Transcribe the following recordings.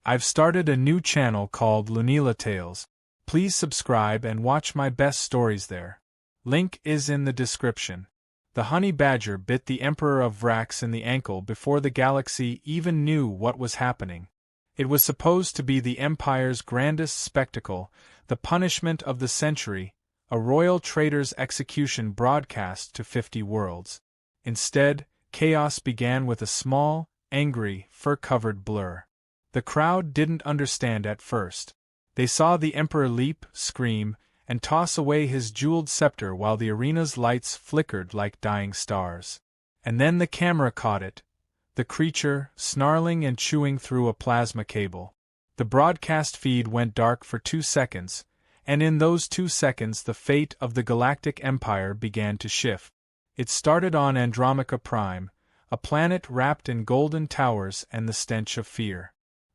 I've started a new channel called Lunila Tales. Please subscribe and watch my best stories there. Link is in the description. The honey badger bit the Emperor of Vrax in the ankle before the galaxy even knew what was happening. It was supposed to be the Empire's grandest spectacle, the punishment of the century, a royal traitor's execution broadcast to 50 worlds. Instead, chaos began with a small, angry, fur-covered blur. The crowd didn't understand at first. They saw the Emperor leap, scream, and toss away his jeweled scepter while the arena's lights flickered like dying stars. And then the camera caught it, the creature, snarling and chewing through a plasma cable. The broadcast feed went dark for 2 seconds, and in those 2 seconds the fate of the Galactic Empire began to shift. It started on Andromaca Prime, a planet wrapped in golden towers and the stench of fear.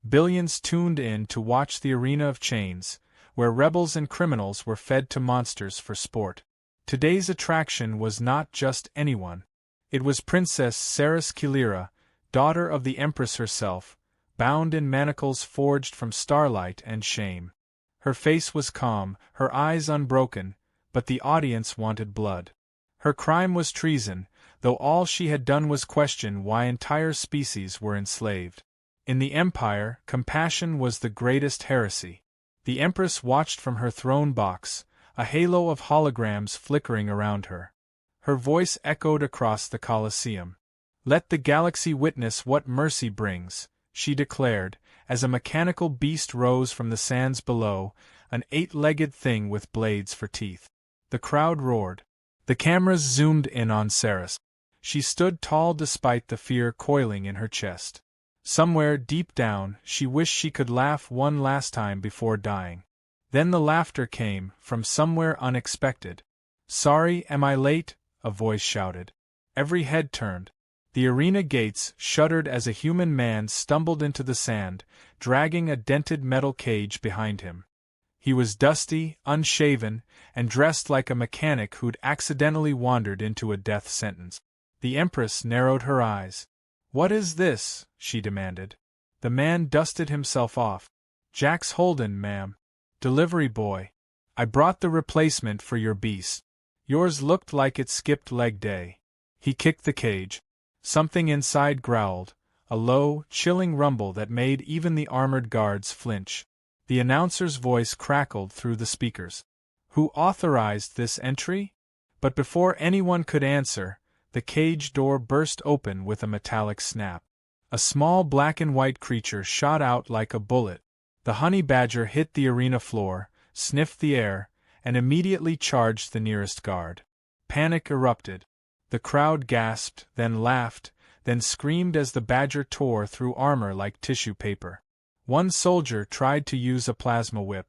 Billions tuned in to watch the Arena of Chains, where rebels and criminals were fed to monsters for sport. Today's attraction was not just anyone. It was Princess Ceres Kilira, daughter of the Empress herself, bound in manacles forged from starlight and shame. Her face was calm, her eyes unbroken, but the audience wanted blood. Her crime was treason, though all she had done was question why entire species were enslaved. In the Empire, compassion was the greatest heresy. The Empress watched from her throne box, a halo of holograms flickering around her. Her voice echoed across the Colosseum. "Let the galaxy witness what mercy brings," she declared, as a mechanical beast rose from the sands below, an 8-legged thing with blades for teeth. The crowd roared. The cameras zoomed in on Ceres. She stood tall despite the fear coiling in her chest. Somewhere deep down, she wished she could laugh one last time before dying. Then the laughter came, from somewhere unexpected. "Sorry, am I late?" a voice shouted. Every head turned. The arena gates shuddered as a human man stumbled into the sand, dragging a dented metal cage behind him. He was dusty, unshaven, and dressed like a mechanic who'd accidentally wandered into a death sentence. The Empress narrowed her eyes. "What is this?" she demanded. The man dusted himself off. "Jax Holden, ma'am. Delivery boy. I brought the replacement for your beast. Yours looked like it skipped leg day." He kicked the cage. Something inside growled, a low, chilling rumble that made even the armored guards flinch. The announcer's voice crackled through the speakers. "Who authorized this entry?" But before anyone could answer, the cage door burst open with a metallic snap. A small black and white creature shot out like a bullet. The honey badger hit the arena floor, sniffed the air, and immediately charged the nearest guard. Panic erupted. The crowd gasped, then laughed, then screamed as the badger tore through armor like tissue paper. One soldier tried to use a plasma whip.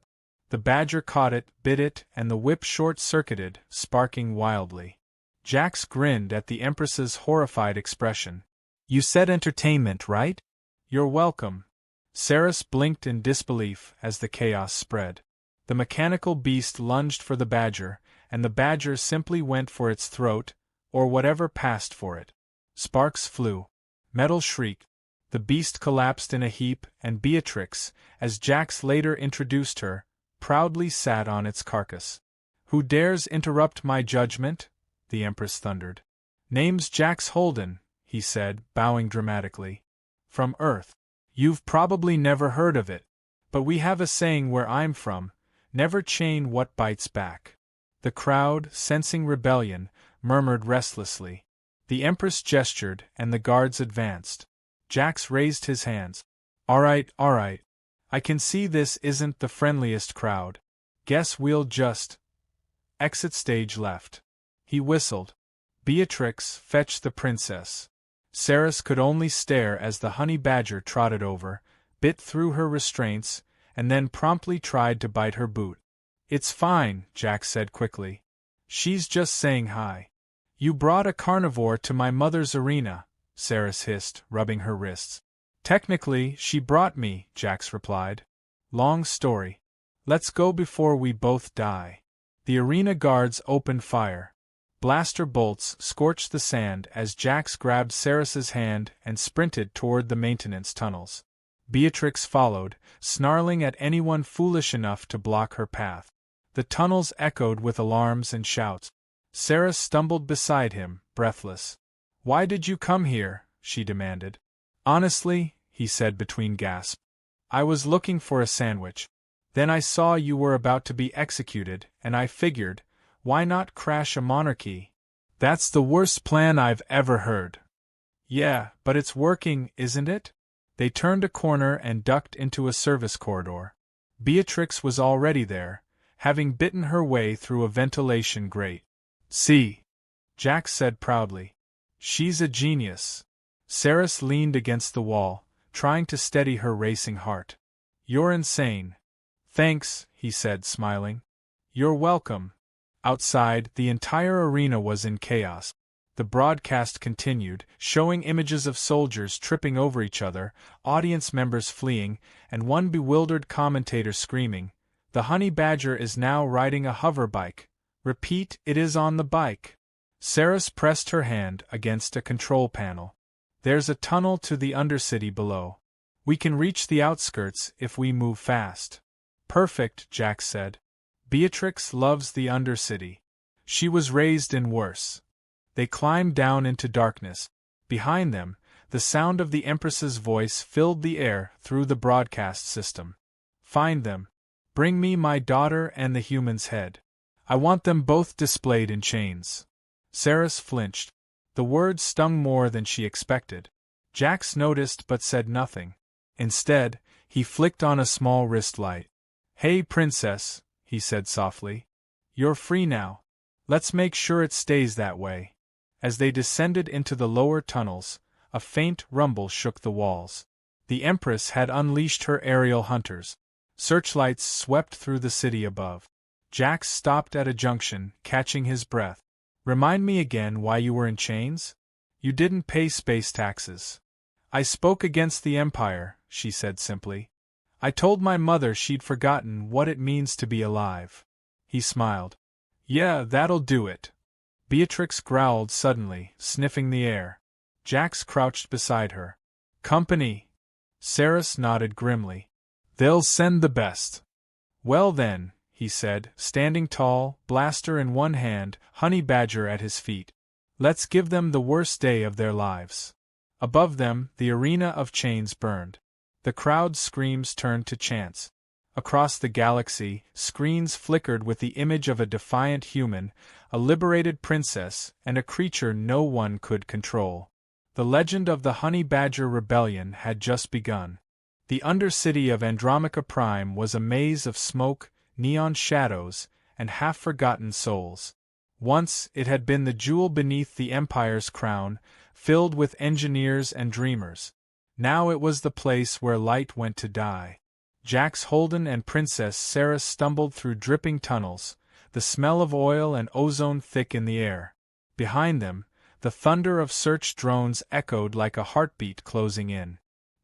The badger caught it, bit it, and the whip short-circuited, sparking wildly. Jax grinned at the Empress's horrified expression. "You said entertainment, right? You're welcome." Ceres blinked in disbelief as the chaos spread. The mechanical beast lunged for the badger, and the badger simply went for its throat, or whatever passed for it. Sparks flew. Metal shrieked. The beast collapsed in a heap, and Beatrix, as Jax later introduced her, proudly sat on its carcass. "Who dares interrupt my judgment?" the Empress thundered. "Name's Jax Holden," he said, bowing dramatically. "From Earth. You've probably never heard of it, but we have a saying where I'm from, never chain what bites back." The crowd, sensing rebellion, murmured restlessly. The Empress gestured, and the guards advanced. Jax raised his hands. All right. I can see this isn't the friendliest crowd. Guess we'll just..." Exit stage left. He whistled. "Beatrix, fetch the princess." Ceres could only stare as the honey badger trotted over, bit through her restraints, and then promptly tried to bite her boot. "It's fine," Jax said quickly. "She's just saying hi." "You brought a carnivore to my mother's arena," Ceres hissed, rubbing her wrists. "Technically, she brought me," Jax replied. "Long story. Let's go before we both die." The arena guards opened fire. Blaster bolts scorched the sand as Jax grabbed Ceres's hand and sprinted toward the maintenance tunnels. Beatrix followed, snarling at anyone foolish enough to block her path. The tunnels echoed with alarms and shouts. Sarah stumbled beside him, breathless. "Why did you come here?" she demanded. "Honestly," he said between gasps, "I was looking for a sandwich. Then I saw you were about to be executed, and I figured, why not crash a monarchy? That's the worst plan I've ever heard." "Yeah, but it's working, isn't it?" They turned a corner and ducked into a service corridor. Beatrix was already there, having bitten her way through a ventilation grate. "See," Jack said proudly. "She's a genius." Saris leaned against the wall, trying to steady her racing heart. "You're insane." "Thanks," he said, smiling. "You're welcome." Outside, the entire arena was in chaos. The broadcast continued, showing images of soldiers tripping over each other, audience members fleeing, and one bewildered commentator screaming, "The honey badger is now riding a hover bike. Repeat, it is on the bike." Saris pressed her hand against a control panel. "There's a tunnel to the Undercity below. We can reach the outskirts if we move fast." "Perfect," Jack said. "Beatrix loves the Undercity. She was raised in worse." They climbed down into darkness. Behind them, the sound of the Empress's voice filled the air through the broadcast system. "Find them. Bring me my daughter and the human's head. I want them both displayed in chains." Saris flinched. The words stung more than she expected. Jax noticed but said nothing. Instead, he flicked on a small wrist light. "Hey, Princess," he said softly. "You're free now. Let's make sure it stays that way." As they descended into the lower tunnels, a faint rumble shook the walls. The Empress had unleashed her aerial hunters. Searchlights swept through the city above. Jax stopped at a junction, catching his breath. "Remind me again why you were in chains?" "You didn't pay space taxes." "I spoke against the Empire," she said simply. "I told my mother she'd forgotten what it means to be alive." He smiled. "Yeah, that'll do it." Beatrix growled suddenly, sniffing the air. Jax crouched beside her. "Company?" Saris nodded grimly. "They'll send the best." "Well then," he said, standing tall, blaster in one hand, honey badger at his feet. "Let's give them the worst day of their lives." Above them, the arena of chains burned. The crowd's screams turned to chants. Across the galaxy, screens flickered with the image of a defiant human, a liberated princess, and a creature no one could control. The legend of the Honey Badger Rebellion had just begun. The Undercity of Andromica Prime was a maze of smoke, neon shadows, and half-forgotten souls. Once it had been the jewel beneath the Empire's crown, filled with engineers and dreamers. Now it was the place where light went to die. Jax Holden and Princess Sarah stumbled through dripping tunnels, the smell of oil and ozone thick in the air. Behind them, the thunder of search drones echoed like a heartbeat closing in.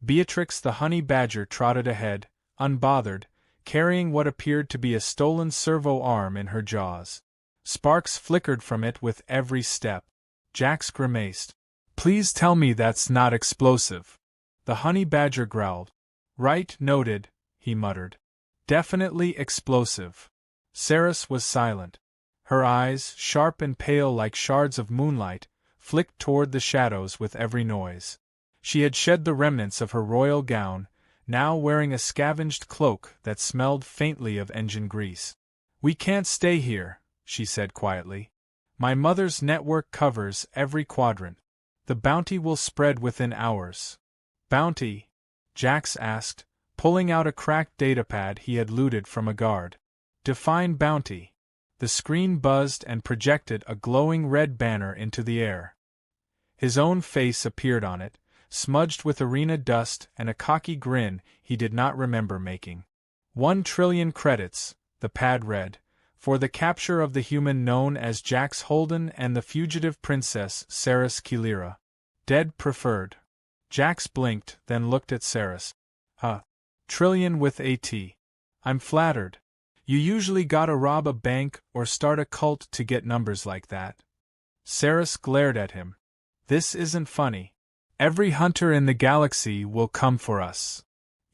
Beatrix the honey badger trotted ahead, unbothered, carrying what appeared to be a stolen servo arm in her jaws. Sparks flickered from it with every step. Jax grimaced. "Please tell me that's not explosive." The honey badger growled. "Right, noted," he muttered. "Definitely explosive." Saris was silent. Her eyes, sharp and pale like shards of moonlight, flicked toward the shadows with every noise. She had shed the remnants of her royal gown, now wearing a scavenged cloak that smelled faintly of engine grease. "We can't stay here," she said quietly. "My mother's network covers every quadrant. The bounty will spread within hours." "Bounty?" Jax asked, pulling out a cracked datapad he had looted from a guard. "Define bounty." The screen buzzed and projected a glowing red banner into the air. His own face appeared on it, smudged with arena dust and a cocky grin he did not remember making. 1,000,000,000,000 credits, the pad read, for the capture of the human known as Jax Holden and the fugitive princess Saris Kilira. Dead preferred. Jax blinked, then looked at Saris. Trillion with AT. I'm flattered. You usually gotta rob a bank or start a cult to get numbers like that. Saris glared at him. This isn't funny. Every hunter in the galaxy will come for us.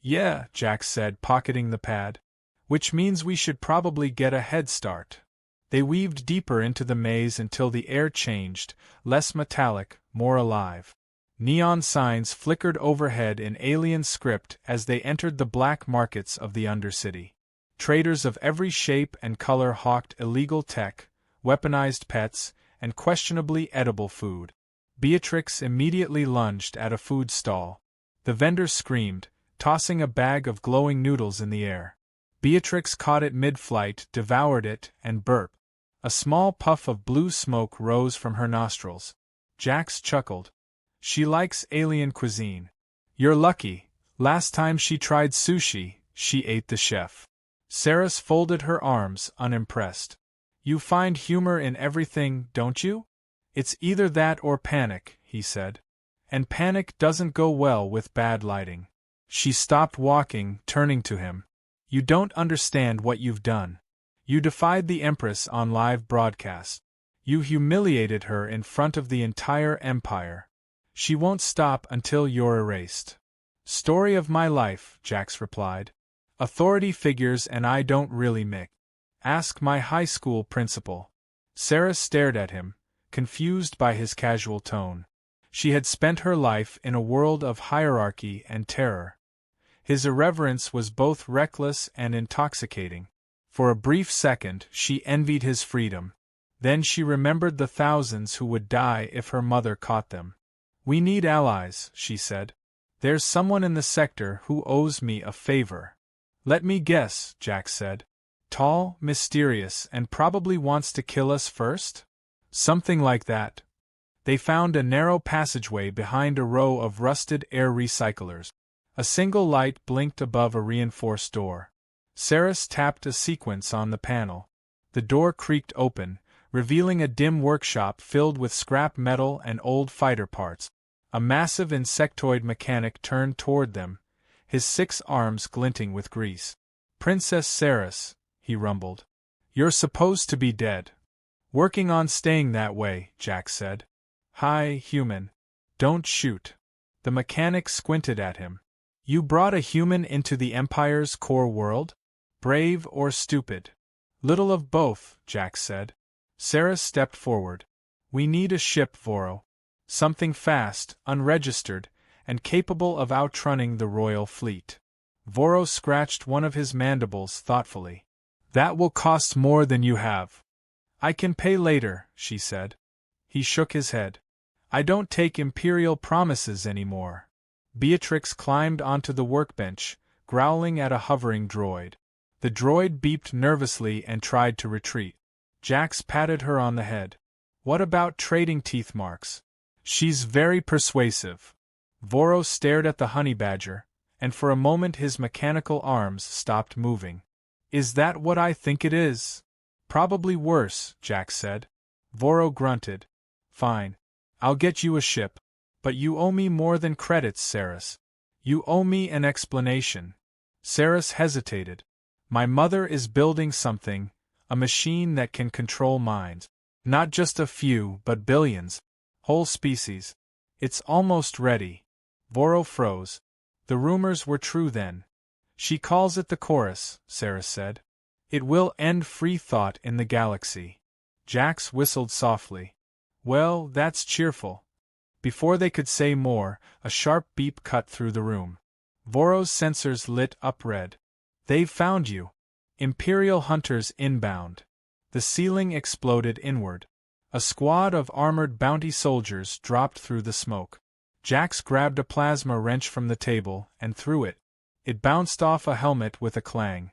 Yeah, Jax said, pocketing the pad. Which means we should probably get a head start. They weaved deeper into the maze until the air changed, less metallic, more alive. Neon signs flickered overhead in alien script as they entered the black markets of the Undercity. Traders of every shape and color hawked illegal tech, weaponized pets, and questionably edible food. Beatrix immediately lunged at a food stall. The vendor screamed, tossing a bag of glowing noodles in the air. Beatrix caught it mid-flight, devoured it, and burped. A small puff of blue smoke rose from her nostrils. Jax chuckled. She likes alien cuisine. You're lucky. Last time she tried sushi, she ate the chef. Saris folded her arms, unimpressed. You find humor in everything, don't you? It's either that or panic, he said. And panic doesn't go well with bad lighting. She stopped walking, turning to him. You don't understand what you've done. You defied the Empress on live broadcast. You humiliated her in front of the entire Empire. She won't stop until you're erased. Story of my life, Jax replied. Authority figures and I don't really mix. Ask my high school principal. Sarah stared at him, confused by his casual tone. She had spent her life in a world of hierarchy and terror. His irreverence was both reckless and intoxicating. For a brief second, she envied his freedom. Then she remembered the thousands who would die if her mother caught them. We need allies, she said. There's someone in the sector who owes me a favor. Let me guess, Jax said. Tall, mysterious, and probably wants to kill us first? Something like that. They found a narrow passageway behind a row of rusted air recyclers. A single light blinked above a reinforced door. Saris tapped a sequence on the panel. The door creaked open, revealing a dim workshop filled with scrap metal and old fighter parts. A massive insectoid mechanic turned toward them, his 6 arms glinting with grease. Princess Saris, he rumbled. You're supposed to be dead. Working on staying that way, Jax said. Hi, human. Don't shoot. The mechanic squinted at him. You brought a human into the Empire's core world? Brave or stupid? Little of both, Jax said. Saris stepped forward. We need a ship, Voro. Something fast, unregistered, and capable of outrunning the royal fleet. Voro scratched one of his mandibles thoughtfully. That will cost more than you have. I can pay later, she said. He shook his head. I don't take Imperial promises anymore. Beatrix climbed onto the workbench, growling at a hovering droid. The droid beeped nervously and tried to retreat. Jax patted her on the head. What about trading teeth marks? She's very persuasive. Voro stared at the honey badger, and for a moment his mechanical arms stopped moving. Is that what I think it is? Probably worse, Jax said. Voro grunted. Fine. I'll get you a ship. But you owe me more than credits, Saris. You owe me an explanation. Saris hesitated. My mother is building something, a machine that can control minds. Not just a few, but billions. Whole species. It's almost ready. Voro froze. The rumors were true then. She calls it the chorus, Saris said. It will end free thought in the galaxy. Jax whistled softly. Well, that's cheerful. Before they could say more, a sharp beep cut through the room. Voro's sensors lit up red. They've found you. Imperial hunters inbound. The ceiling exploded inward. A squad of armored bounty soldiers dropped through the smoke. Jax grabbed a plasma wrench from the table and threw it. It bounced off a helmet with a clang.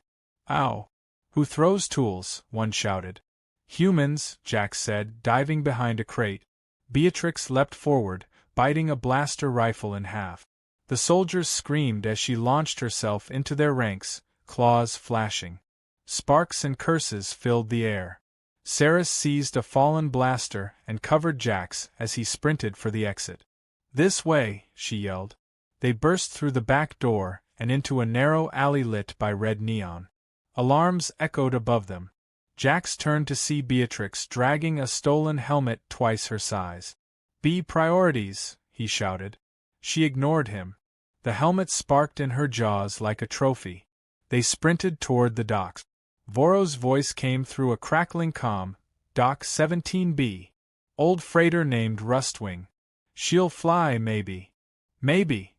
Ow! Who throws tools? One shouted. Humans, Jax said, diving behind a crate. Beatrix leapt forward, biting a blaster rifle in half. The soldiers screamed as she launched herself into their ranks, claws flashing. Sparks and curses filled the air. Saris seized a fallen blaster and covered Jax as he sprinted for the exit. This way, she yelled. They burst through the back door and into a narrow alley lit by red neon. Alarms echoed above them. Jax turned to see Beatrix dragging a stolen helmet twice her size. Be priorities, he shouted. She ignored him. The helmet sparked in her jaws like a trophy. They sprinted toward the docks. Voro's voice came through a crackling comm. Dock 17B. Old freighter named Rustwing. She'll fly, maybe. Maybe.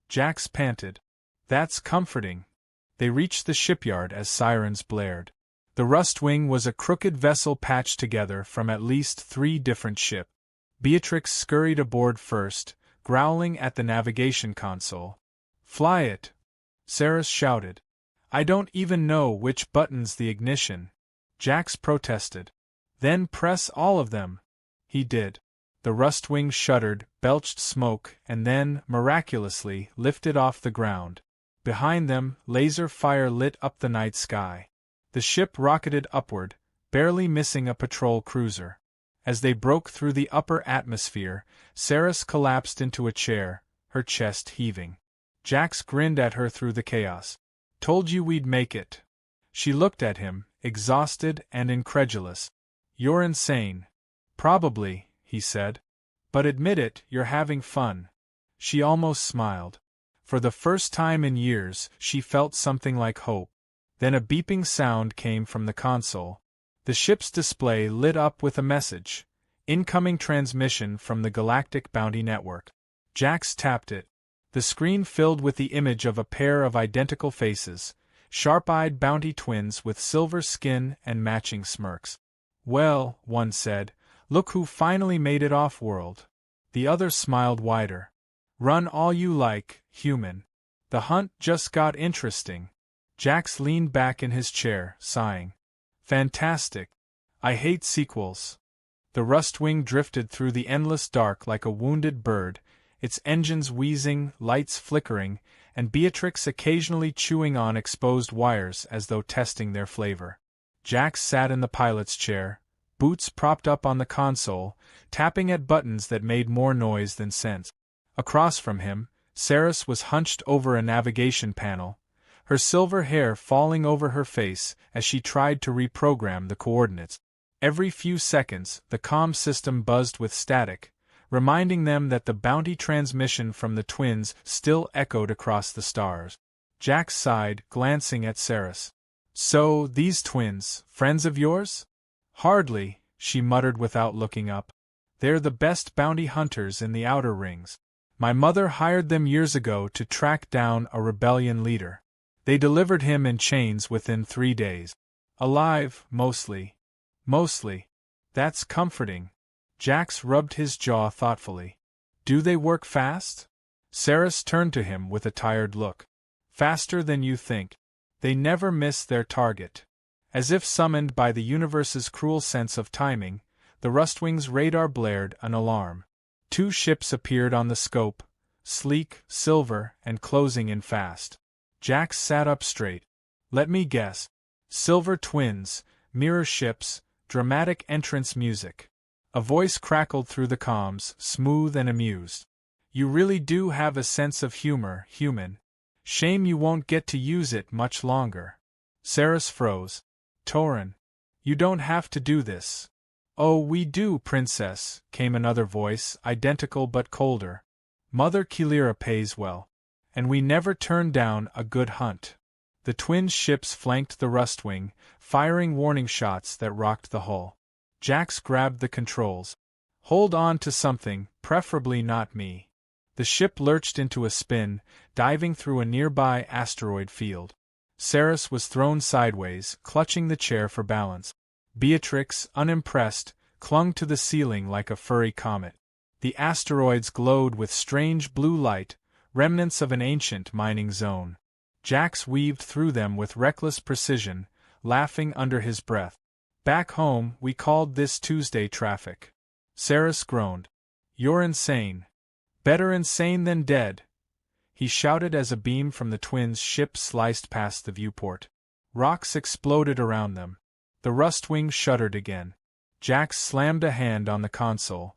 Jax panted. That's comforting. They reached the shipyard as sirens blared. The Rustwing was a crooked vessel patched together from at least 3 different ships. Beatrix scurried aboard first, growling at the navigation console. Fly it! Saris shouted. I don't even know which button's the ignition. Jax protested. Then press all of them. He did. The Rustwing shuddered, belched smoke, and then, miraculously, lifted off the ground. Behind them, laser fire lit up the night sky. The ship rocketed upward, barely missing a patrol cruiser. As they broke through the upper atmosphere, Saris collapsed into a chair, her chest heaving. Jax grinned at her through the chaos. Told you we'd make it. She looked at him, exhausted and incredulous. You're insane. Probably, he said. But admit it, you're having fun. She almost smiled. For the first time in years, she felt something like hope. Then a beeping sound came from the console. The ship's display lit up with a message. Incoming transmission from the Galactic Bounty Network. Jax tapped it. The screen filled with the image of a pair of identical faces, sharp-eyed bounty twins with silver skin and matching smirks. Well, one said, look who finally made it off-world. The other smiled wider. Run all you like, human. The hunt just got interesting. Jax leaned back in his chair, sighing. Fantastic. I hate sequels. The Rustwing drifted through the endless dark like a wounded bird, its engines wheezing, lights flickering, and Beatrix occasionally chewing on exposed wires as though testing their flavor. Jax sat in the pilot's chair, boots propped up on the console, tapping at buttons that made more noise than sense. Across from him, Saris was hunched over a navigation panel, her silver hair falling over her face as she tried to reprogram the coordinates. Every few seconds, the comm system buzzed with static, reminding them that the bounty transmission from the twins still echoed across the stars. Jax sighed, glancing at Saris. So, these twins, friends of yours? Hardly, she muttered without looking up. They're the best bounty hunters in the outer rings. My mother hired them years ago to track down a rebellion leader. They delivered him in chains within 3 days. Alive, mostly. Mostly. That's comforting. Jax rubbed his jaw thoughtfully. Do they work fast? Saris turned to him with a tired look. Faster than you think. They never miss their target. As if summoned by the universe's cruel sense of timing, the Rustwing's radar blared an alarm. 2 ships appeared on the scope, sleek, silver, and closing in fast. Jax sat up straight. Let me guess. Silver twins, mirror ships, dramatic entrance music. A voice crackled through the comms, smooth and amused. You really do have a sense of humor, human. Shame you won't get to use it much longer. Saris froze. Tauren. You don't have to do this. Oh, we do, princess, came another voice, identical but colder. Mother Kilira pays well. And we never turn down a good hunt. The twin ships flanked the Rustwing, firing warning shots that rocked the hull. Jax grabbed the controls. Hold on to something, preferably not me. The ship lurched into a spin, diving through a nearby asteroid field. Saris was thrown sideways, clutching the chair for balance. Beatrix, unimpressed, clung to the ceiling like a furry comet. The asteroids glowed with strange blue light, remnants of an ancient mining zone. Jax weaved through them with reckless precision, laughing under his breath. Back home, we called this Tuesday traffic. Saris groaned. You're insane. Better insane than dead. He shouted as a beam from the twins' ship sliced past the viewport. Rocks exploded around them. The Rustwing shuddered again. Jax slammed a hand on the console.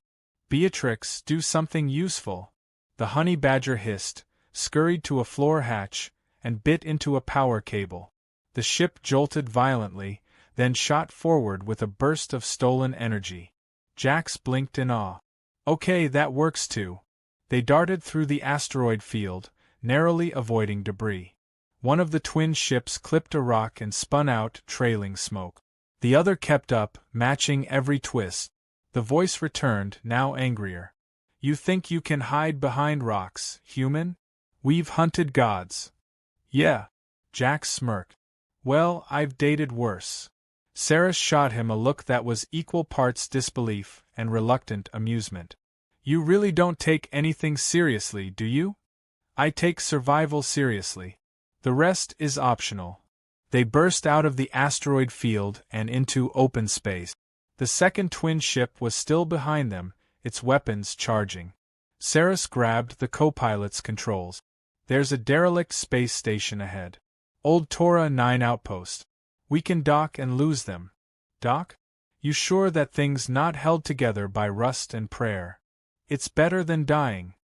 Beatrix, do something useful. The honey badger hissed, scurried to a floor hatch, and bit into a power cable. The ship jolted violently, then shot forward with a burst of stolen energy. Jax blinked in awe. Okay, that works too. They darted through the asteroid field, narrowly avoiding debris. One of the twin ships clipped a rock and spun out, trailing smoke. The other kept up, matching every twist. The voice returned, now angrier. You think you can hide behind rocks, human? We've hunted gods. Yeah. Jax smirked. Well, I've dated worse. Saris shot him a look that was equal parts disbelief and reluctant amusement. You really don't take anything seriously, do you? I take survival seriously. The rest is optional. They burst out of the asteroid field and into open space. The second twin ship was still behind them, its weapons charging. Saris grabbed the co-pilot's controls. There's a derelict space station ahead. Old Torah 9 outpost. We can dock and lose them. Dock? You sure that thing's not held together by rust and prayer? It's better than dying.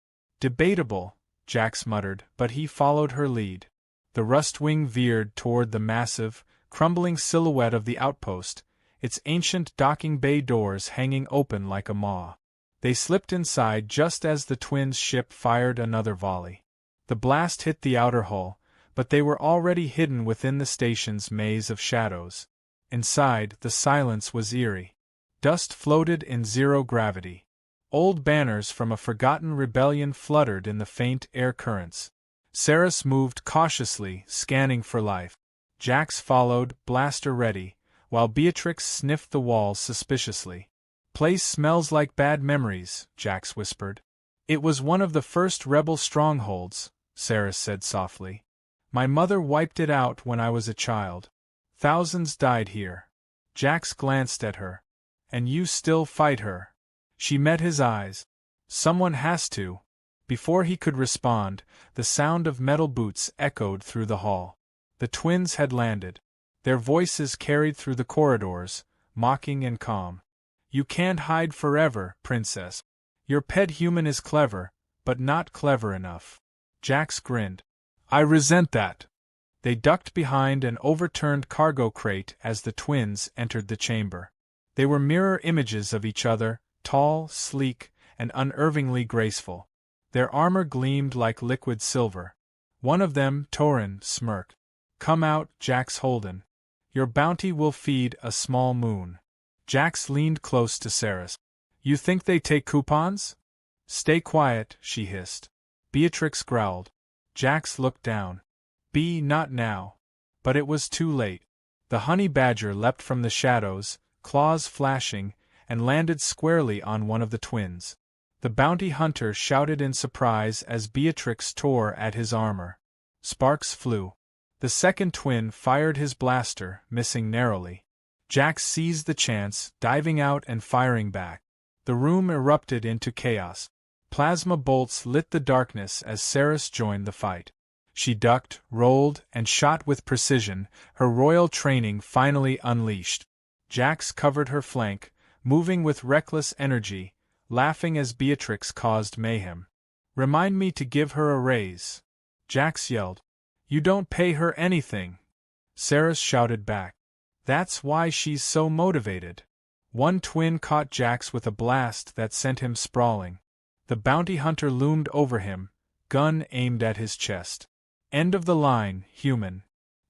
Debatable, Jax muttered, but he followed her lead. The Rustwing veered toward the massive, crumbling silhouette of the outpost, its ancient docking bay doors hanging open like a maw. They slipped inside just as the twins' ship fired another volley. The blast hit the outer hull, but they were already hidden within the station's maze of shadows. Inside, the silence was eerie. Dust floated in zero gravity. Old banners from a forgotten rebellion fluttered in the faint air currents. Saris moved cautiously, scanning for life. Jax followed, blaster ready, while Beatrix sniffed the walls suspiciously. Place smells like bad memories, Jax whispered. It was one of the first rebel strongholds, Saris said softly. My mother wiped it out when I was a child. Thousands died here. Jax glanced at her. And you still fight her. She met his eyes. Someone has to. Before he could respond, the sound of metal boots echoed through the hall. The twins had landed. Their voices carried through the corridors, mocking and calm. You can't hide forever, princess. Your pet human is clever, but not clever enough. Jax grinned. I resent that. They ducked behind an overturned cargo crate as the twins entered the chamber. They were mirror images of each other, tall, sleek, and unervingly graceful. Their armor gleamed like liquid silver. One of them, Torin, smirked. Come out, Jax Holden. Your bounty will feed a small moon. Jax leaned close to Saris. You think they take coupons? Stay quiet, she hissed. Beatrix growled. Jax looked down. Not now. But it was too late. The honey badger leapt from the shadows, claws flashing, and landed squarely on one of the twins. The bounty hunter shouted in surprise as Beatrix tore at his armor. Sparks flew. The second twin fired his blaster, missing narrowly. Jax seized the chance, diving out and firing back. The room erupted into chaos. Plasma bolts lit the darkness as Saris joined the fight. She ducked, rolled, and shot with precision, her royal training finally unleashed. Jax covered her flank, moving with reckless energy, laughing as Beatrix caused mayhem. Remind me to give her a raise. Jax yelled. You don't pay her anything. Saris shouted back. That's why she's so motivated. One twin caught Jax with a blast that sent him sprawling. The bounty hunter loomed over him, gun aimed at his chest. End of the line, human.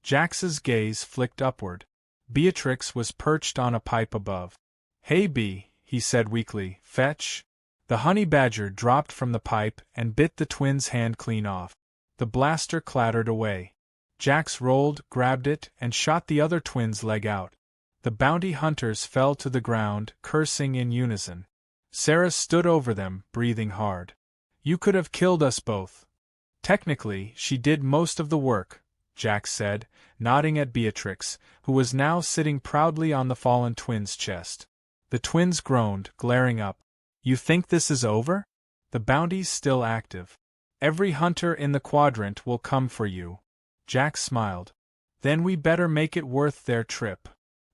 Jax's gaze flicked upward. Beatrix was perched on a pipe above. Hey Bee, he said weakly, fetch. The honey badger dropped from the pipe and bit the twin's hand clean off. The blaster clattered away. Jax rolled, grabbed it, and shot the other twin's leg out. The bounty hunters fell to the ground, cursing in unison. Saris stood over them, breathing hard. You could have killed us both. Technically, she did most of the work, Jax said, nodding at Beatrix, who was now sitting proudly on the fallen twin's chest. The twins groaned, glaring up. You think this is over? The bounty's still active. Every hunter in the quadrant will come for you. Jax smiled. Then we better make it worth their trip.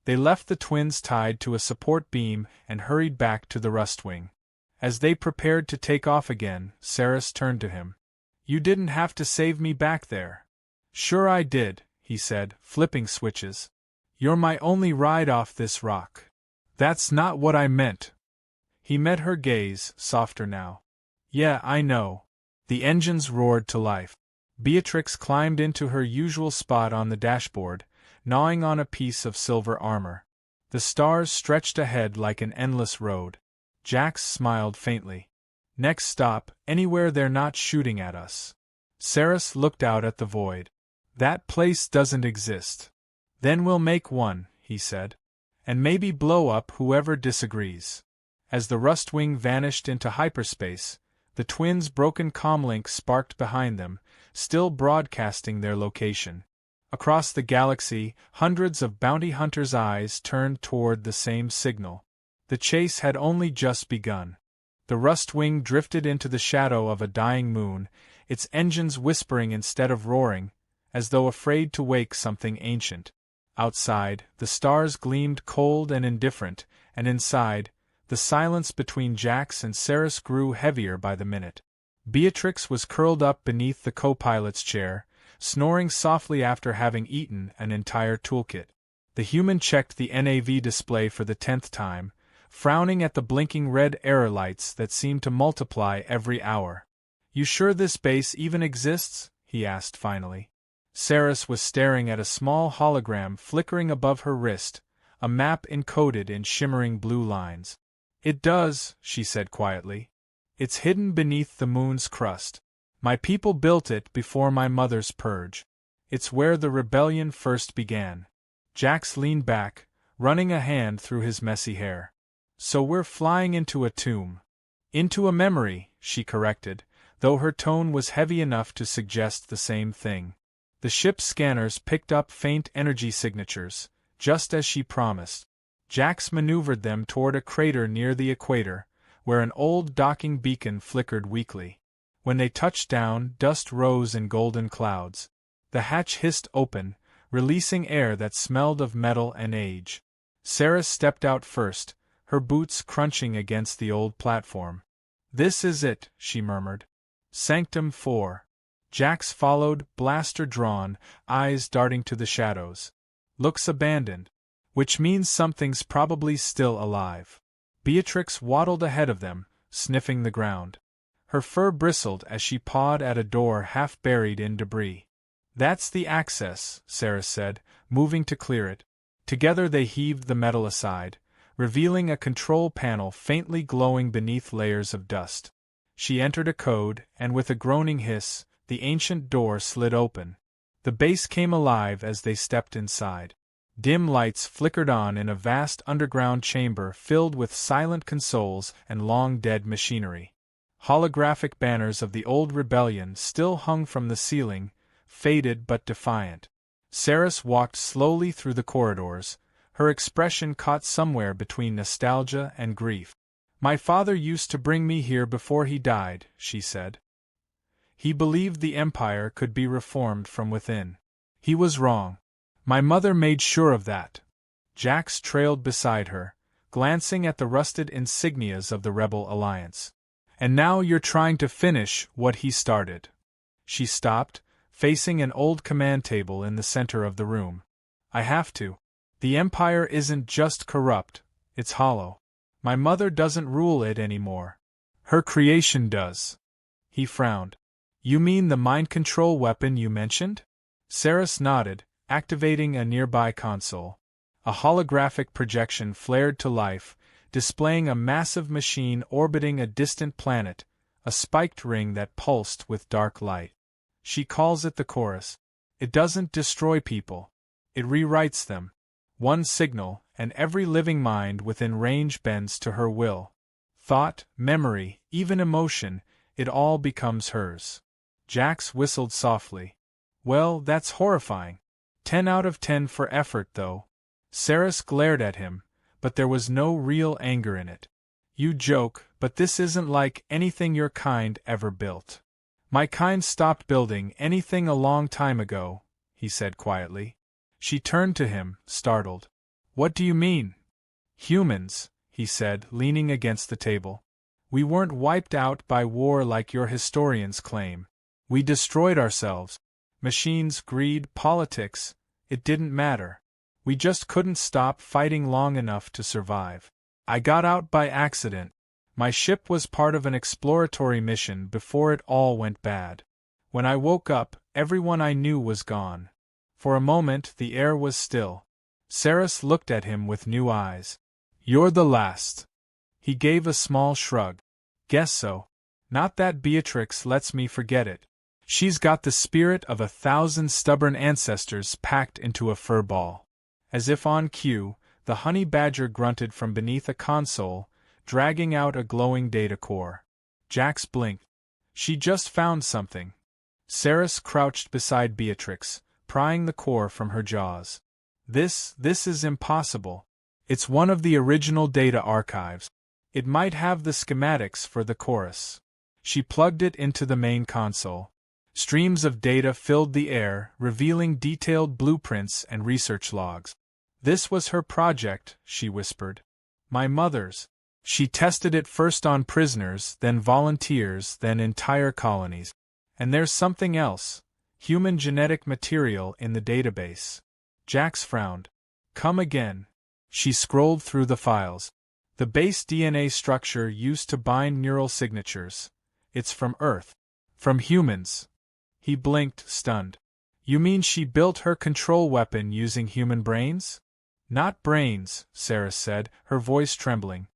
They left the twins tied to a support beam and hurried back to the Rustwing. As they prepared to take off again, Saris turned to him. You didn't have to save me back there. Sure I did, he said, flipping switches. You're my only ride off this rock. That's not what I meant. He met her gaze, softer now. Yeah, I know. The engines roared to life. Beatrix climbed into her usual spot on the dashboard, gnawing on a piece of silver armor. The stars stretched ahead like an endless road. Jax smiled faintly. Next stop, anywhere they're not shooting at us. Saris looked out at the void. That place doesn't exist. Then we'll make one, he said. And maybe blow up whoever disagrees. As the Rustwing vanished into hyperspace, the twins' broken comlink sparked behind them, still broadcasting their location. Across the galaxy, hundreds of bounty hunters' eyes turned toward the same signal. The chase had only just begun. The Rustwing drifted into the shadow of a dying moon, its engines whispering instead of roaring, as though afraid to wake something ancient. Outside, the stars gleamed cold and indifferent, and inside, the silence between Jax and Saris grew heavier by the minute. Beatrix was curled up beneath the co-pilot's chair, snoring softly after having eaten an entire toolkit. The human checked the NAV display for the 10th time, frowning at the blinking red error lights that seemed to multiply every hour. "You sure this base even exists?" he asked finally. Saris was staring at a small hologram flickering above her wrist, a map encoded in shimmering blue lines. "It does," she said quietly. "It's hidden beneath the moon's crust. My people built it before my mother's purge. It's where the rebellion first began." Jax leaned back, running a hand through his messy hair. "So we're flying into a tomb." "Into a memory," she corrected, though her tone was heavy enough to suggest the same thing. The ship's scanners picked up faint energy signatures, just as she promised. Jax maneuvered them toward a crater near the equator, where an old docking beacon flickered weakly. When they touched down, dust rose in golden clouds. The hatch hissed open, releasing air that smelled of metal and age. Saris stepped out first, her boots crunching against the old platform. "This is it," she murmured. "Sanctum 4. Jax followed, blaster drawn, eyes darting to the shadows. "Looks abandoned. Which means something's probably still alive." Beatrix waddled ahead of them, sniffing the ground. Her fur bristled as she pawed at a door half buried in debris. "That's the access," Saris said, moving to clear it. Together they heaved the metal aside, revealing a control panel faintly glowing beneath layers of dust. She entered a code, and with a groaning hiss, the ancient door slid open. The base came alive as they stepped inside. Dim lights flickered on in a vast underground chamber filled with silent consoles and long-dead machinery. Holographic banners of the old rebellion still hung from the ceiling, faded but defiant. Saris walked slowly through the corridors, her expression caught somewhere between nostalgia and grief. "My father used to bring me here before he died," she said. "He believed the Empire could be reformed from within. He was wrong. My mother made sure of that." Jax trailed beside her, glancing at the rusted insignias of the Rebel Alliance. "And now you're trying to finish what he started." She stopped, facing an old command table in the center of the room. "I have to. The Empire isn't just corrupt, it's hollow. My mother doesn't rule it anymore. Her creation does." He frowned. "You mean the mind control weapon you mentioned?" Saris nodded, activating a nearby console. A holographic projection flared to life, displaying a massive machine orbiting a distant planet, a spiked ring that pulsed with dark light. She calls it the Chorus. It doesn't destroy people. It rewrites them. One signal, and every living mind within range bends to her will. Thought, memory, even emotion, it all becomes hers. Jax whistled softly. "Well, that's horrifying. 10 out of 10 for effort, though." Saris glared at him, but there was no real anger in it. "You joke, but this isn't like anything your kind ever built." "My kind stopped building anything a long time ago," he said quietly. She turned to him, startled. "What do you mean?" "Humans," he said, leaning against the table. "We weren't wiped out by war like your historians claim. We destroyed ourselves. Machines, greed, politics, it didn't matter. We just couldn't stop fighting long enough to survive. I got out by accident. My ship was part of an exploratory mission before it all went bad. When I woke up, Everyone I knew was gone. For a moment the air was still. Saris looked at him with new eyes. You're the last. He gave a small shrug. Guess so. Not that Beatrix lets me forget it. She's got the spirit of 1,000 stubborn ancestors packed into a fur ball. As if on cue, the honey badger grunted from beneath a console, dragging out a glowing data core. Jax blinked. She just found something. Saris crouched beside Beatrix, prying the core from her jaws. This is impossible. It's one of the original data archives. It might have the schematics for the chorus. She plugged it into the main console. Streams of data filled the air, revealing detailed blueprints and research logs. This was her project, she whispered. My mother's. She tested it first on prisoners, then volunteers, then entire colonies. And there's something else. Human genetic material in the database. Jax frowned. Come again. She scrolled through the files. The base DNA structure used to bind neural signatures. It's from Earth. From humans. He blinked, stunned. You mean she built her control weapon using human brains? Not brains, Saris said, her voice trembling.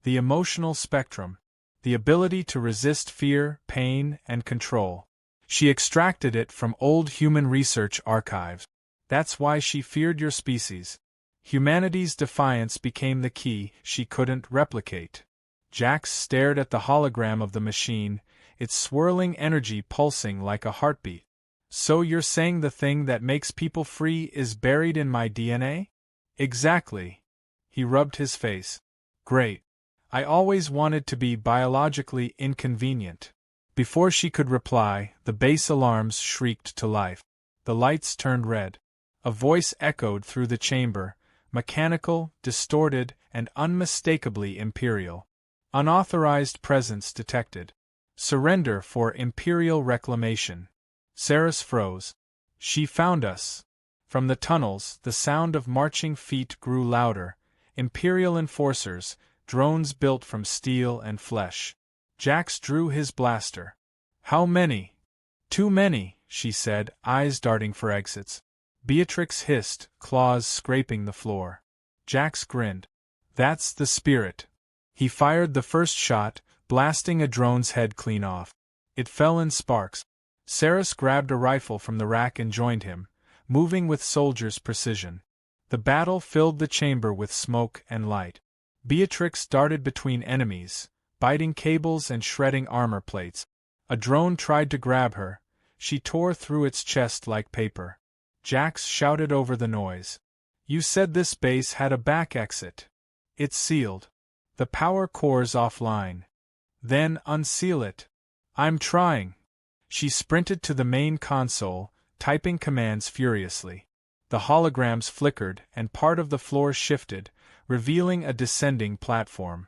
The emotional spectrum. The ability to resist fear, pain, and control. She extracted it from old human research archives. That's why she feared your species. Humanity's defiance became the key she couldn't replicate. Jax stared at the hologram of the machine, its swirling energy pulsing like a heartbeat. So you're saying the thing that makes people free is buried in my DNA? Exactly. He rubbed his face. Great. I always wanted to be biologically inconvenient. Before she could reply, the base alarms shrieked to life. The lights turned red. A voice echoed through the chamber, mechanical, distorted, and unmistakably imperial. Unauthorized presence detected. Surrender for Imperial reclamation. Saris froze. She found us. From the tunnels, the sound of marching feet grew louder. Imperial enforcers, drones built from steel and flesh. Jax drew his blaster. How many? Too many, she said, eyes darting for exits. Beatrix hissed, claws scraping the floor. Jax grinned. That's the spirit. He fired the first shot, blasting a drone's head clean off. It fell in sparks. Saris grabbed a rifle from the rack and joined him, moving with soldier's precision. The battle filled the chamber with smoke and light. Beatrix darted between enemies, biting cables and shredding armor plates. A drone tried to grab her. She tore through its chest like paper. Jax shouted over the noise. You said this base had a back exit. It's sealed. The power core's offline. Then unseal it. I'm trying. She sprinted to the main console, typing commands furiously. The holograms flickered and part of the floor shifted, revealing a descending platform.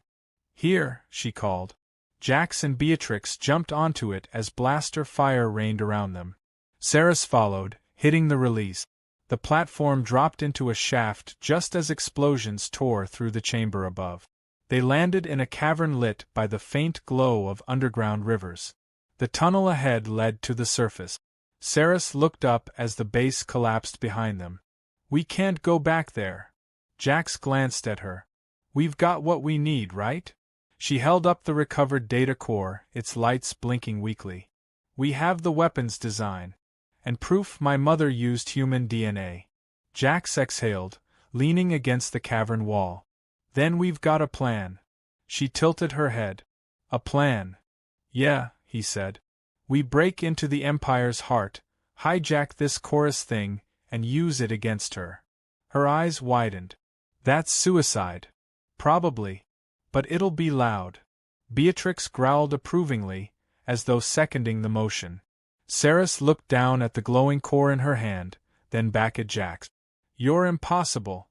Here, she called. Jax and Beatrix jumped onto it as blaster fire rained around them. Saris followed, hitting the release. The platform dropped into a shaft just as explosions tore through the chamber above. They landed in a cavern lit by the faint glow of underground rivers. The tunnel ahead led to the surface. Saris looked up as the base collapsed behind them. We can't go back there. Jax glanced at her. We've got what we need, right? She held up the recovered data core, its lights blinking weakly. We have the weapons design. And proof my mother used human DNA. Jax exhaled, leaning against the cavern wall. Then we've got a plan. She tilted her head. A plan. Yeah, he said. We break into the Empire's heart, hijack this chorus thing, and use it against her. Her eyes widened. That's suicide. Probably. But it'll be loud. Beatrix growled approvingly, as though seconding the motion. Saris looked down at the glowing core in her hand, then back at Jax. You're impossible.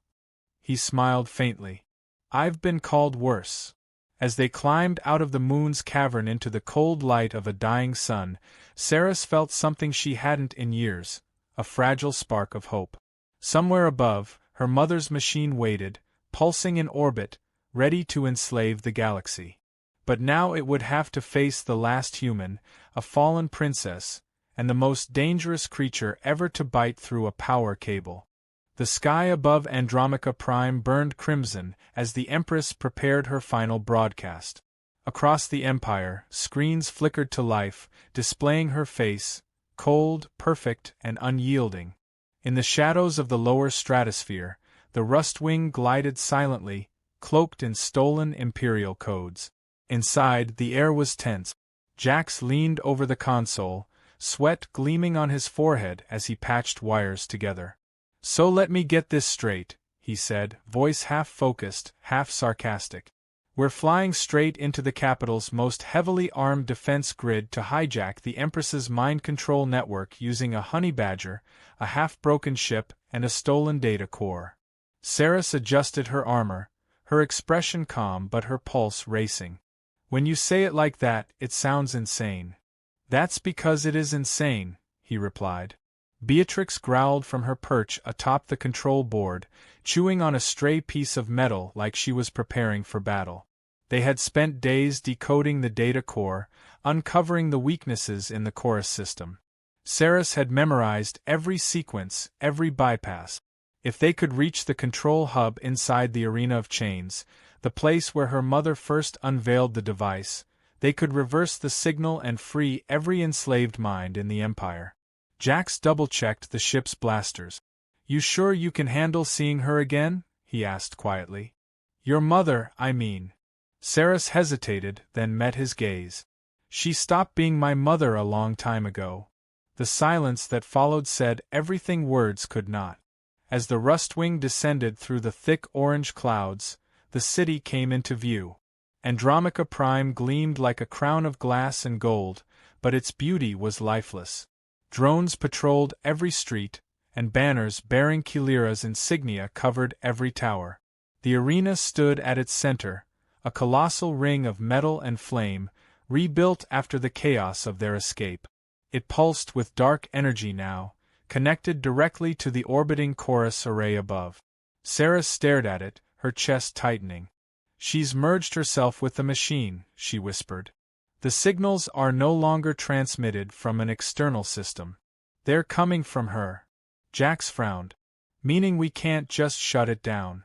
He smiled faintly. I've been called worse. As they climbed out of the moon's cavern into the cold light of a dying sun, Saris felt something she hadn't in years, a fragile spark of hope. Somewhere above, her mother's machine waited, pulsing in orbit, ready to enslave the galaxy. But now it would have to face the last human, a fallen princess, and the most dangerous creature ever to bite through a power cable. The sky above Andromaca Prime burned crimson as the Empress prepared her final broadcast. Across the Empire, screens flickered to life, displaying her face, cold, perfect, and unyielding. In the shadows of the lower stratosphere, the Rustwing glided silently, cloaked in stolen Imperial codes. Inside, the air was tense. Jax leaned over the console, sweat gleaming on his forehead as he patched wires together. "So let me get this straight," he said, voice half-focused, half-sarcastic. "We're flying straight into the capital's most heavily armed defense grid to hijack the Empress's mind control network using a honey badger, a half-broken ship, and a stolen data core." Saris adjusted her armor, her expression calm but her pulse racing. "When you say it like that, it sounds insane." "That's because it is insane," he replied. Beatrix growled from her perch atop the control board, chewing on a stray piece of metal like she was preparing for battle. They had spent days decoding the data core, uncovering the weaknesses in the chorus system. Saris had memorized every sequence, every bypass. If they could reach the control hub inside the Arena of Chains, the place where her mother first unveiled the device, they could reverse the signal and free every enslaved mind in the Empire. Jax double-checked the ship's blasters. "You sure you can handle seeing her again?" he asked quietly. "Your mother, I mean." Saris hesitated, then met his gaze. "She stopped being my mother a long time ago." The silence that followed said everything words could not. As the Rustwing descended through the thick orange clouds, the city came into view. Andromaca Prime gleamed like a crown of glass and gold, but its beauty was lifeless. Drones patrolled every street, and banners bearing Kilira's insignia covered every tower. The arena stood at its center, a colossal ring of metal and flame, rebuilt after the chaos of their escape. It pulsed with dark energy now, connected directly to the orbiting chorus array above. Saris stared at it, her chest tightening. "She's merged herself with the machine," she whispered. "The signals are no longer transmitted from an external system. They're coming from her." Jax frowned. "Meaning we can't just shut it down."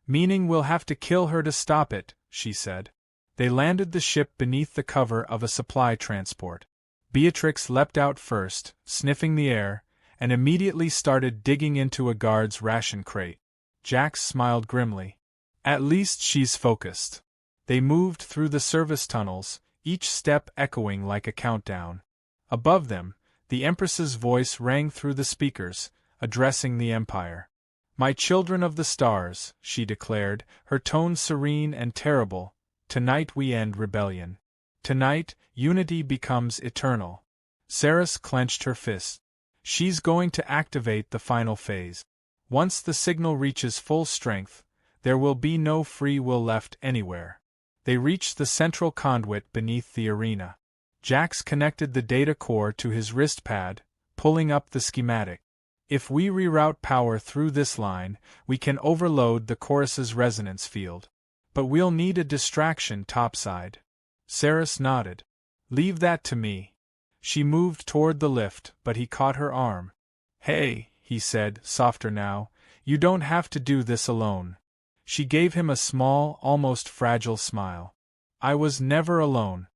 "Meaning we'll have to kill her to stop it," she said. They landed the ship beneath the cover of a supply transport. Beatrix leapt out first, sniffing the air, and immediately started digging into a guard's ration crate. Jax smiled grimly. "At least she's focused." They moved through the service tunnels, each step echoing like a countdown. Above them, the Empress's voice rang through the speakers, addressing the Empire. "My children of the stars," she declared, her tone serene and terrible, "tonight we end rebellion. Tonight, unity becomes eternal." Saris clenched her fist. "She's going to activate the final phase. Once the signal reaches full strength, there will be no free will left anywhere." They reached the central conduit beneath the arena. Jax connected the data core to his wrist pad, pulling up the schematic. "If we reroute power through this line, we can overload the chorus's resonance field. But we'll need a distraction topside." Saris nodded. "Leave that to me." She moved toward the lift, but he caught her arm. "Hey," he said, softer now, "you don't have to do this alone." She gave him a small, almost fragile smile. "I was never alone.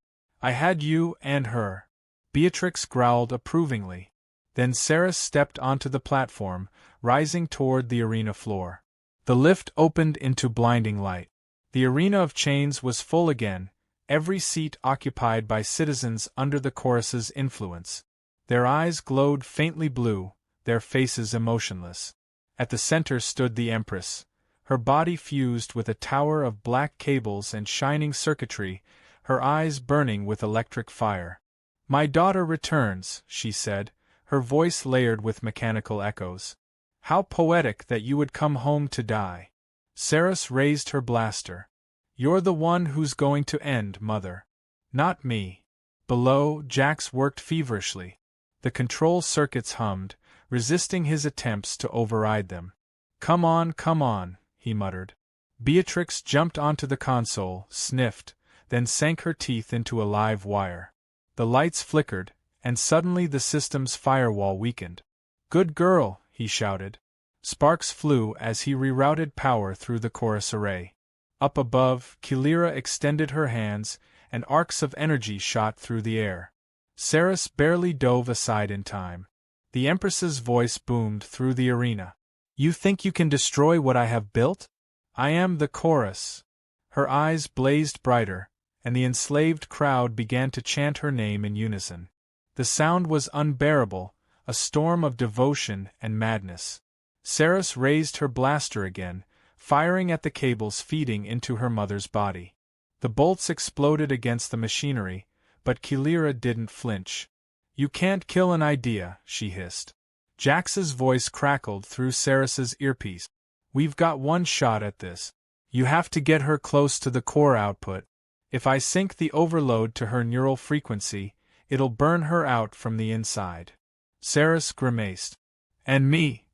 I had you and her." Beatrix growled approvingly. Then Saris stepped onto the platform, rising toward the arena floor. The lift opened into blinding light. The Arena of Chains was full again, every seat occupied by citizens under the chorus's influence. Their eyes glowed faintly blue, their faces emotionless. At the center stood the Empress, her body fused with a tower of black cables and shining circuitry, her eyes burning with electric fire. "My daughter returns," she said, her voice layered with mechanical echoes. "How poetic that you would come home to die." Saris raised her blaster. "You're the one who's going to end, Mother. Not me." Below, Jax worked feverishly. The control circuits hummed, resisting his attempts to override them. Come on, he muttered. Beatrix jumped onto the console, sniffed, then sank her teeth into a live wire. The lights flickered, and suddenly the system's firewall weakened. "Good girl," he shouted. Sparks flew as he rerouted power through the chorus array. Up above, Kilira extended her hands, and arcs of energy shot through the air. Saris barely dove aside in time. The Empress's voice boomed through the arena. "You think you can destroy what I have built? I am the chorus." Her eyes blazed brighter, and the enslaved crowd began to chant her name in unison. The sound was unbearable, a storm of devotion and madness. Saris raised her blaster again, firing at the cables feeding into her mother's body. The bolts exploded against the machinery, but Kilira didn't flinch. "You can't kill an idea," she hissed. Jax's voice crackled through Saris's earpiece. "We've got one shot at this. You have to get her close to the core output. If I sync the overload to her neural frequency, it'll burn her out from the inside." Saris grimaced. "And me?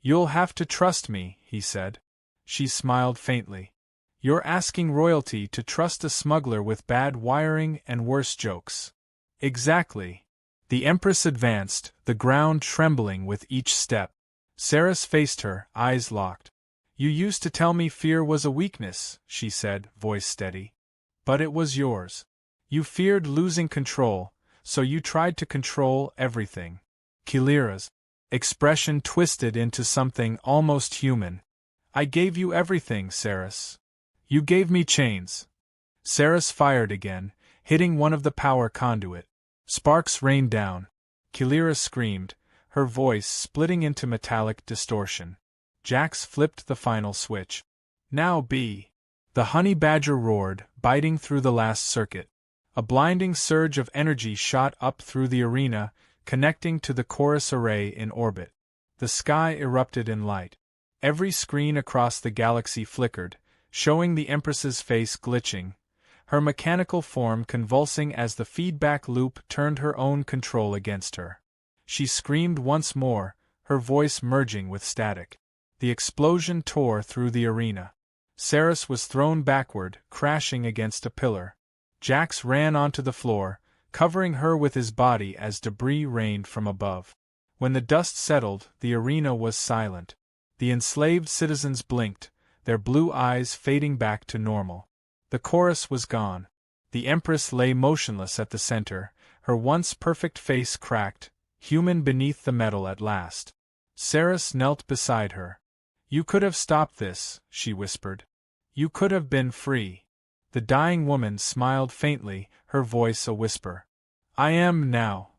You'll have to trust me," he said. She smiled faintly. "You're asking royalty to trust a smuggler with bad wiring and worse jokes." "Exactly." The Empress advanced, the ground trembling with each step. Saris faced her, eyes locked. "You used to tell me fear was a weakness," she said, voice steady. "But it was yours. You feared losing control, so you tried to control everything." Kilira's expression twisted into something almost human. "I gave you everything, Saris. You gave me chains." Saris fired again, hitting one of the power conduit. Sparks rained down. Kilira screamed, her voice splitting into metallic distortion. Jax flipped the final switch. "Now be." The honey badger roared, biting through the last circuit. A blinding surge of energy shot up through the arena, connecting to the chorus array in orbit. The sky erupted in light. Every screen across the galaxy flickered, showing the Empress's face glitching, her mechanical form convulsing as the feedback loop turned her own control against her. She screamed once more, her voice merging with static. The explosion tore through the arena. Saris was thrown backward, crashing against a pillar. Jax ran onto the floor, covering her with his body as debris rained from above. When the dust settled, the arena was silent. The enslaved citizens blinked, their blue eyes fading back to normal. The chorus was gone. The Empress lay motionless at the center, her once perfect face cracked, human beneath the metal at last. Saris knelt beside her. "You could have stopped this," she whispered. "You could have been free." The dying woman smiled faintly, her voice a whisper. "I am now."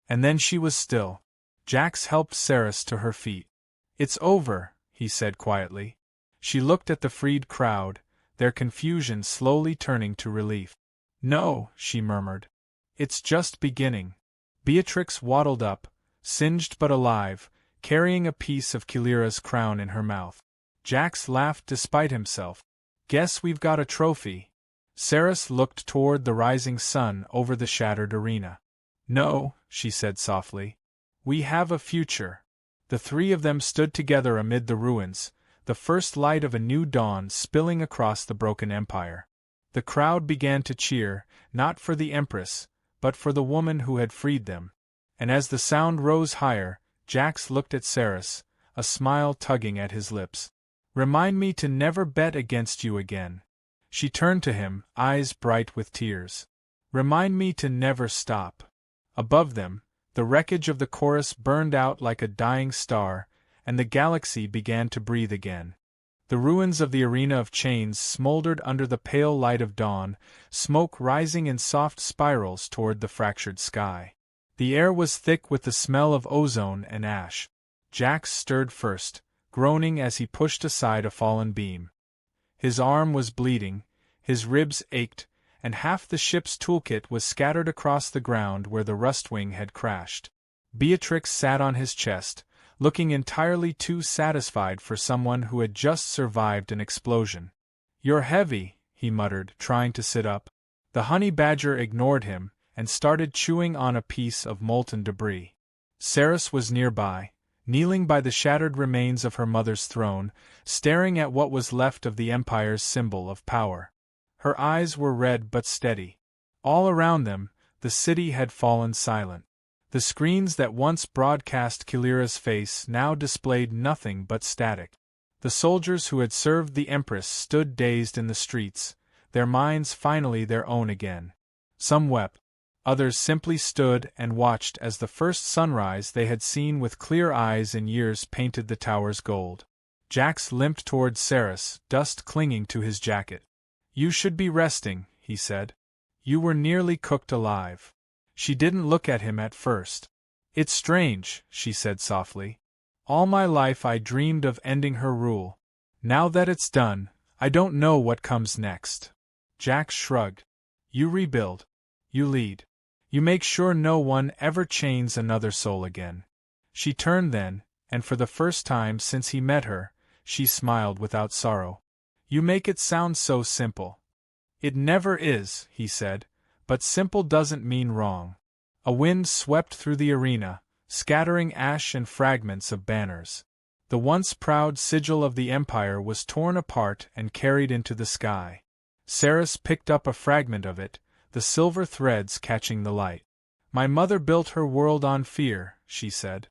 And then she was still. Jax helped Saris to her feet. "It's over," he said quietly. She looked at the freed crowd, their confusion slowly turning to relief. "No," she murmured. "It's just beginning." Beatrix waddled up, singed but alive, carrying a piece of Kilira's crown in her mouth. Jax laughed despite himself. "Guess we've got a trophy." Saris looked toward the rising sun over the shattered arena. "No," she said softly. "We have a future." The three of them stood together amid the ruins, the first light of a new dawn spilling across the broken empire. The crowd began to cheer, not for the Empress, but for the woman who had freed them. And as the sound rose higher, Jax looked at Saris, a smile tugging at his lips. "Remind me to never bet against you again." She turned to him, eyes bright with tears. "Remind me to never stop." Above them, the wreckage of the chorus burned out like a dying star, and the galaxy began to breathe again. The ruins of the Arena of Chains smoldered under the pale light of dawn, smoke rising in soft spirals toward the fractured sky. The air was thick with the smell of ozone and ash. Jax stirred first, groaning as he pushed aside a fallen beam. His arm was bleeding, his ribs ached, and half the ship's toolkit was scattered across the ground where the Rustwing had crashed. Beatrix sat on his chest, looking entirely too satisfied for someone who had just survived an explosion. "You're heavy," he muttered, trying to sit up. The honey badger ignored him, and started chewing on a piece of molten debris. Saris was nearby, kneeling by the shattered remains of her mother's throne, staring at what was left of the Empire's symbol of power. Her eyes were red but steady. All around them, the city had fallen silent. The screens that once broadcast Kilira's face now displayed nothing but static. The soldiers who had served the Empress stood dazed in the streets, their minds finally their own again. Some wept. Others simply stood and watched as the first sunrise they had seen with clear eyes in years painted the towers gold. Jax limped toward Saris, dust clinging to his jacket. "You should be resting," he said. "You were nearly cooked alive." She didn't look at him at first. "It's strange," she said softly. "All my life I dreamed of ending her rule. Now that it's done, I don't know what comes next." Jax shrugged. "You rebuild. You lead. You make sure no one ever chains another soul again." She turned then, and for the first time since he met her, she smiled without sorrow. "You make it sound so simple." "It never is," he said, "but simple doesn't mean wrong." A wind swept through the arena, scattering ash and fragments of banners. The once proud sigil of the Empire was torn apart and carried into the sky. Saris picked up a fragment of it, the silver threads catching the light. "My mother built her world on fear," she said.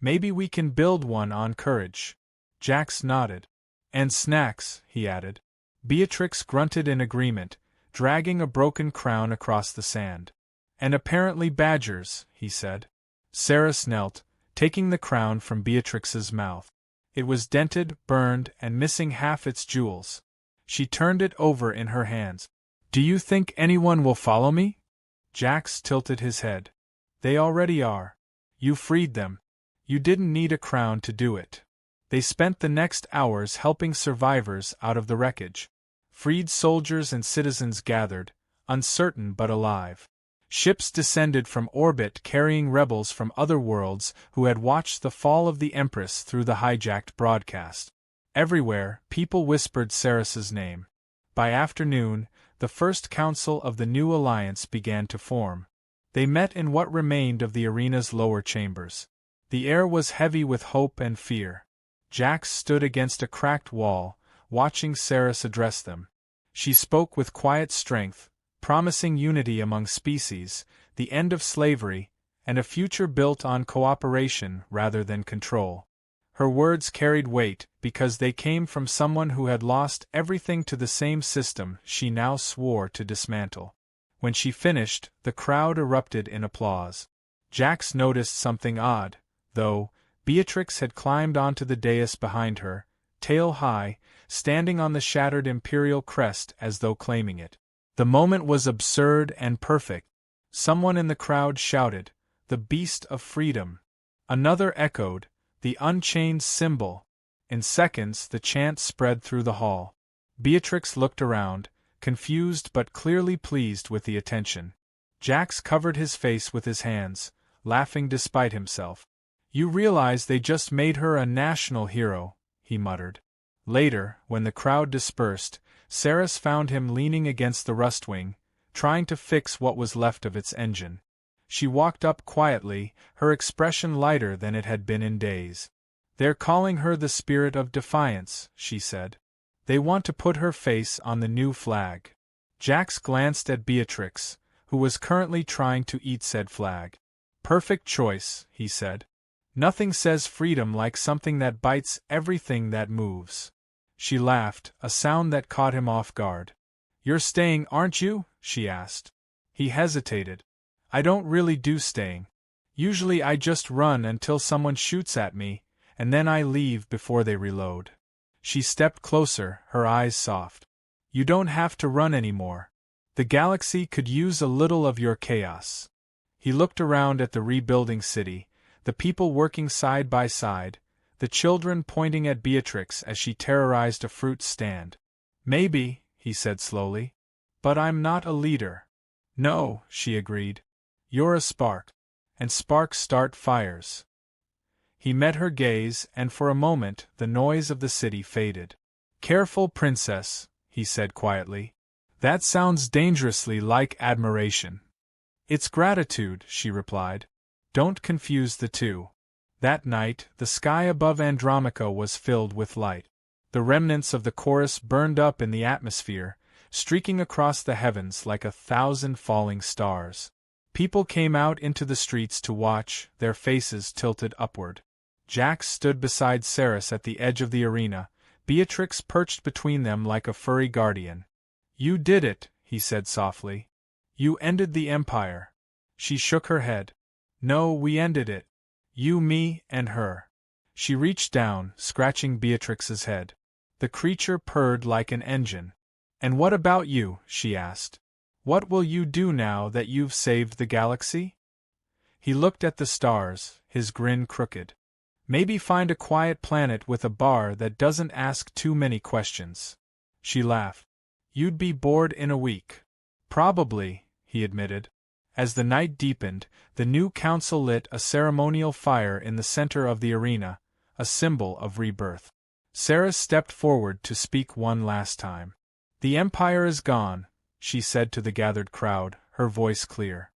"Maybe we can build one on courage." Jax nodded. "And snacks," he added. Beatrix grunted in agreement, dragging a broken crown across the sand. "And apparently badgers," he said. Saris knelt, taking the crown from Beatrix's mouth. It was dented, burned, and missing half its jewels. She turned it over in her hands. "Do you think anyone will follow me?" Jax tilted his head. "They already are. You freed them. You didn't need a crown to do it." They spent the next hours helping survivors out of the wreckage. Freed soldiers and citizens gathered, uncertain but alive. Ships descended from orbit carrying rebels from other worlds who had watched the fall of the Empress through the hijacked broadcast. Everywhere, people whispered Saris's name. By afternoon, the first council of the new alliance began to form. They met in what remained of the arena's lower chambers. The air was heavy with hope and fear. Jax stood against a cracked wall, watching Saris address them. She spoke with quiet strength, promising unity among species, the end of slavery, and a future built on cooperation rather than control. Her words carried weight because they came from someone who had lost everything to the same system she now swore to dismantle. When she finished, the crowd erupted in applause. Jax noticed something odd, though. Beatrix had climbed onto the dais behind her, tail high, standing on the shattered imperial crest as though claiming it. The moment was absurd and perfect. Someone in the crowd shouted, "The beast of freedom!" Another echoed, "The unchained symbol!" In seconds the chant spread through the hall. Beatrix looked around, confused but clearly pleased with the attention. Jax covered his face with his hands, laughing despite himself. "You realize they just made her a national hero," he muttered. Later, when the crowd dispersed, Saris found him leaning against the rustwing, trying to fix what was left of its engine. She walked up quietly, her expression lighter than it had been in days. "They're calling her the Spirit of Defiance," she said. "They want to put her face on the new flag." Jax glanced at Beatrix, who was currently trying to eat said flag. "Perfect choice," he said. "Nothing says freedom like something that bites everything that moves." She laughed, a sound that caught him off guard. "You're staying, aren't you?" she asked. He hesitated. "I don't really do staying. Usually I just run until someone shoots at me, and then I leave before they reload." She stepped closer, her eyes soft. "You don't have to run anymore. The galaxy could use a little of your chaos." He looked around at the rebuilding city, the people working side by side, the children pointing at Beatrix as she terrorized a fruit stand. "Maybe," he said slowly. "But I'm not a leader." "No," she agreed. "You're a spark. And sparks start fires." He met her gaze, and for a moment the noise of the city faded. "Careful, princess," he said quietly. "That sounds dangerously like admiration." "It's gratitude," she replied. "Don't confuse the two." That night, the sky above Andromaca was filled with light. The remnants of the chorus burned up in the atmosphere, streaking across the heavens like 1,000 falling stars. People came out into the streets to watch, their faces tilted upward. Jax stood beside Ceres at the edge of the arena, Beatrix perched between them like a furry guardian. "You did it," he said softly. "You ended the Empire." She shook her head. "No, we ended it. You, me, and her." She reached down, scratching Beatrix's head. The creature purred like an engine. "And what about you?" she asked. "What will you do now that you've saved the galaxy?" He looked at the stars, his grin crooked. "Maybe find a quiet planet with a bar that doesn't ask too many questions." She laughed. "You'd be bored in a week." "Probably," he admitted. As the night deepened, the new council lit a ceremonial fire in the center of the arena, a symbol of rebirth. Ceres stepped forward to speak one last time. "The Empire is gone," she said to the gathered crowd, her voice clear.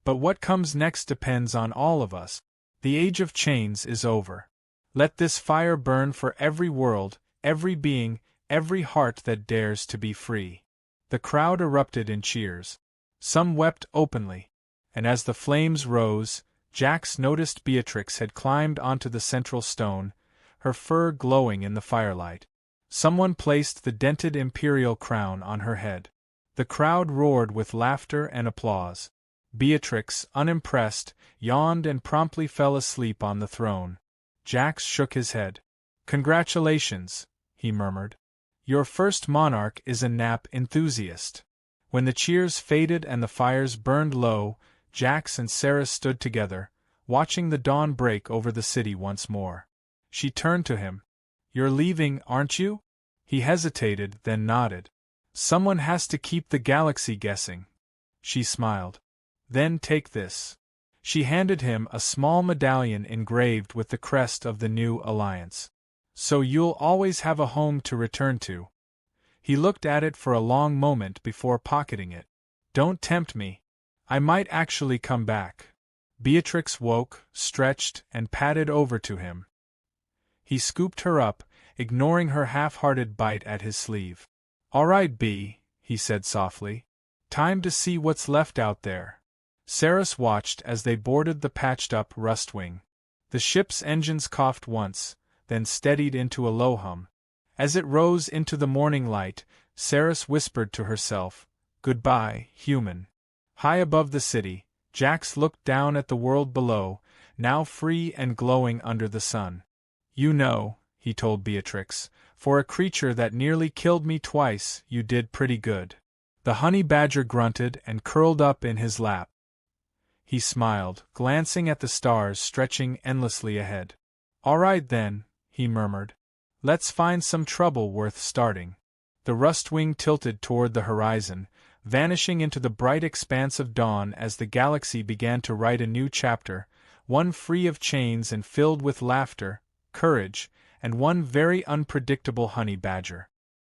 "But what comes next depends on all of us. The age of chains is over. Let this fire burn for every world, every being, every heart that dares to be free." The crowd erupted in cheers. Some wept openly. And as the flames rose, Jax noticed Beatrix had climbed onto the central stone, her fur glowing in the firelight. Someone placed the dented imperial crown on her head. The crowd roared with laughter and applause. Beatrix, unimpressed, yawned and promptly fell asleep on the throne. Jax shook his head. "Congratulations," he murmured. "Your first monarch is a nap enthusiast." When the cheers faded and the fires burned low, Jax and Ceres stood together, watching the dawn break over the city once more. She turned to him. "You're leaving, aren't you?" He hesitated, then nodded. "Someone has to keep the galaxy guessing." She smiled. "Then take this." She handed him a small medallion engraved with the crest of the new alliance. "So you'll always have a home to return to." He looked at it for a long moment before pocketing it. "Don't tempt me. I might actually come back." Beatrix woke, stretched, and padded over to him. He scooped her up, ignoring her half-hearted bite at his sleeve. "All right, Bea," he said softly. "Time to see what's left out there." Ceres watched as they boarded the patched-up Rustwing. The ship's engines coughed once, then steadied into a low hum. As it rose into the morning light, Ceres whispered to herself, "Goodbye, human." High above the city, Jax looked down at the world below, now free and glowing under the sun. "You know," he told Beatrix, "for a creature that nearly killed me twice, you did pretty good." The honey badger grunted and curled up in his lap. He smiled, glancing at the stars stretching endlessly ahead. "All right then," he murmured. "Let's find some trouble worth starting." The Rustwing tilted toward the horizon, vanishing into the bright expanse of dawn as the galaxy began to write a new chapter, one free of chains and filled with laughter, courage, and one very unpredictable honey badger.